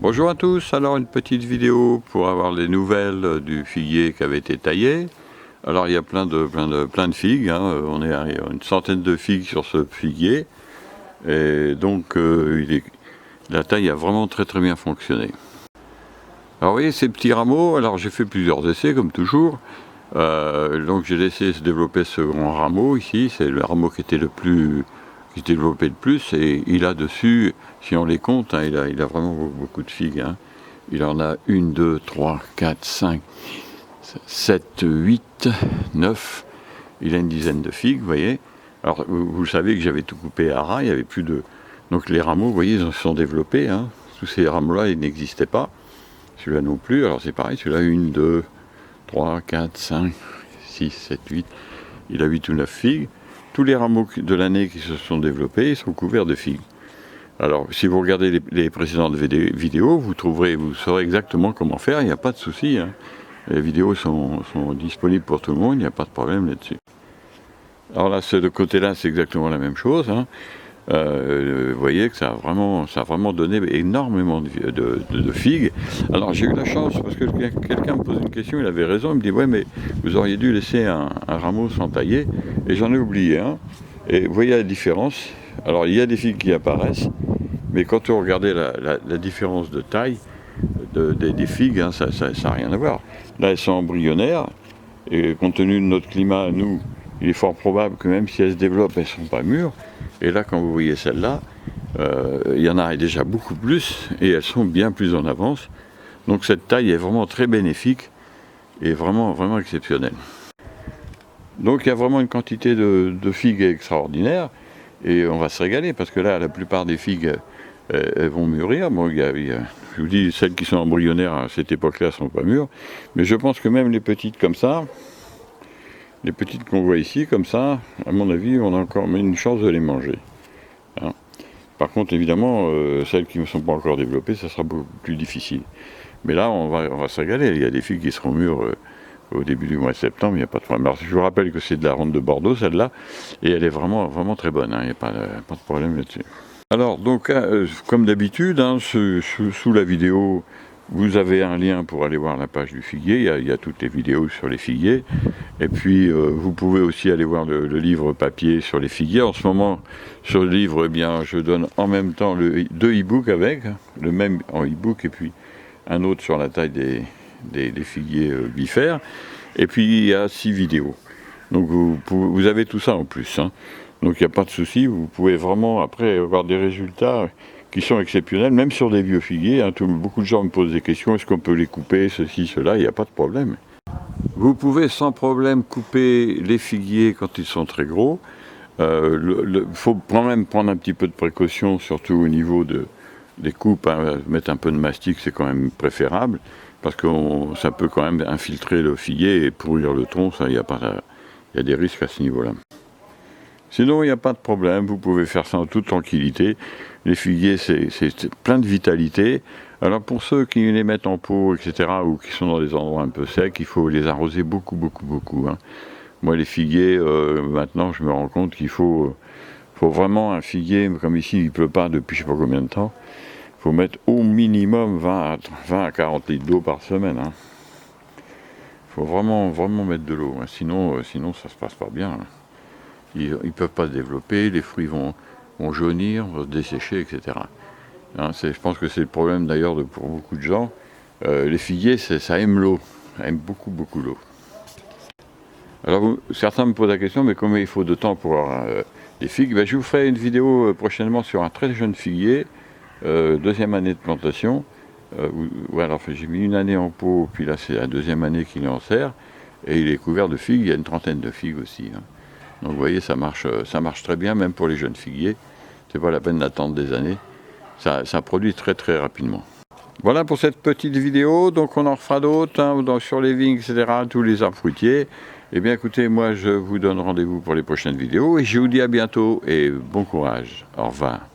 Bonjour à tous, alors une petite vidéo pour avoir les nouvelles du figuier qui avait été taillé. Alors il y a plein de figues, hein. On est à une centaine de figues sur ce figuier. Et donc la taille a vraiment très bien fonctionné. Alors vous voyez ces petits rameaux, alors j'ai fait plusieurs essais comme toujours. Donc j'ai laissé se développer ce grand rameau ici, c'est le rameau qui était qui se développait le plus, et il a dessus, si on les compte, hein, il a vraiment beaucoup de figues. Hein. Il en a 1, 2, 3, 4, 5, 7, 8, 9, il a une dizaine de figues, vous voyez. Alors vous savez que j'avais tout coupé à ras, il n'y avait plus de... Donc les rameaux, vous voyez, ils se sont développés, hein. Tous ces rameaux-là, ils n'existaient pas. Celui-là non plus, alors c'est pareil, celui-là 1, 2, 3, 4, 5, 6, 7, 8, il a 8 ou 9 figues. Tous les rameaux de l'année qui se sont développés, ils sont couverts de figues. Alors, si vous regardez les précédentes vidéos, vous saurez exactement comment faire, il n'y a pas de souci. Hein. Les vidéos sont disponibles pour tout le monde, il n'y a pas de problème là-dessus. Alors là, de côté-là, c'est exactement la même chose. Hein. Vous voyez que ça a vraiment donné énormément de figues. Alors j'ai eu la chance, parce que quelqu'un me pose une question, il avait raison, il me dit « Ouais, mais vous auriez dû laisser un rameau sans tailler », et j'en ai oublié un. Et vous voyez la différence. Alors il y a des figues qui apparaissent, mais quand vous regardez la différence de taille des figues, hein, ça n'a rien à voir. Là, elles sont embryonnaires, et compte tenu de notre climat, nous, il est fort probable que même si elles se développent, elles ne sont pas mûres. Et là, quand vous voyez celle-là, il y en a déjà beaucoup plus, et elles sont bien plus en avance. Donc cette taille est vraiment très bénéfique, et vraiment exceptionnelle. Donc il y a vraiment une quantité de figues extraordinaire, et on va se régaler, parce que là, la plupart des figues, elles vont mûrir. Bon, je vous dis, celles qui sont embryonnaires à cette époque-là ne sont pas mûres, mais je pense que même les petites comme ça, les petites qu'on voit ici, comme ça, à mon avis, on a encore une chance de les manger. Hein. Par contre, évidemment, celles qui ne sont pas encore développées, ça sera beaucoup plus difficile. Mais là, on va se régaler. Il y a des figues qui seront mûres au début du mois de septembre, il n'y a pas de problème. Alors, je vous rappelle que c'est de la ronde de Bordeaux, celle-là, et elle est vraiment très bonne. Hein. Il n'y a pas de problème là-dessus. Alors, donc, comme d'habitude, hein, sous la vidéo, vous avez un lien pour aller voir la page du figuier, il y a toutes les vidéos sur les figuiers. Et puis, vous pouvez aussi aller voir le livre papier sur les figuiers. En ce moment, sur le livre, eh bien, je donne en même temps deux e-books avec, le même en e-book et puis un autre sur la taille des figuiers bifères. Et puis, il y a 6 vidéos. Donc, vous avez tout ça en plus. Hein. Donc, il n'y a pas de souci. Vous pouvez vraiment, après, avoir des résultats qui sont exceptionnels, même sur des vieux figuiers. Hein. Beaucoup de gens me posent des questions, est-ce qu'on peut les couper, ceci, cela, il n'y a pas de problème. Vous pouvez sans problème couper les figuiers quand ils sont très gros. Il faut quand même prendre un petit peu de précaution, surtout au niveau des coupes. Hein. Mettre un peu de mastic, c'est quand même préférable, parce que ça peut quand même infiltrer le figuier et pourrir le tronc. Il y a des risques à ce niveau-là. Sinon, il n'y a pas de problème, vous pouvez faire ça en toute tranquillité. Les figuiers, c'est plein de vitalité. Alors pour ceux qui les mettent en pot, etc., ou qui sont dans des endroits un peu secs, il faut les arroser beaucoup. Hein. Moi, les figuiers, maintenant, je me rends compte qu'il faut vraiment un figuier, comme ici, il ne pleut pas depuis je ne sais pas combien de temps. Il faut mettre au minimum 20 à 40 litres d'eau par semaine. Hein. Il faut vraiment mettre de l'eau, hein. Sinon ça ne se passe pas bien. Hein. Ils ne peuvent pas se développer, les fruits vont jaunir, vont se dessécher, etc. Hein, je pense que c'est le problème d'ailleurs pour beaucoup de gens. Les figuiers, ça aime l'eau, ça aime beaucoup l'eau. Alors certains me posent la question, mais combien il faut de temps pour avoir des figues? Je vous ferai une vidéo prochainement sur un très jeune figuier, deuxième année de plantation. Alors j'ai mis une année en pot, puis là c'est la deuxième année qu'il est en serre, et il est couvert de figues, il y a une trentaine de figues aussi. Hein. Donc vous voyez, ça marche très bien, même pour les jeunes figuiers. C'est pas la peine d'attendre des années. Ça produit très rapidement. Voilà pour cette petite vidéo. Donc on en refera d'autres, hein, sur les vignes, etc., tous les arbres fruitiers. Eh bien écoutez, moi je vous donne rendez-vous pour les prochaines vidéos. Et je vous dis à bientôt et bon courage. Au revoir.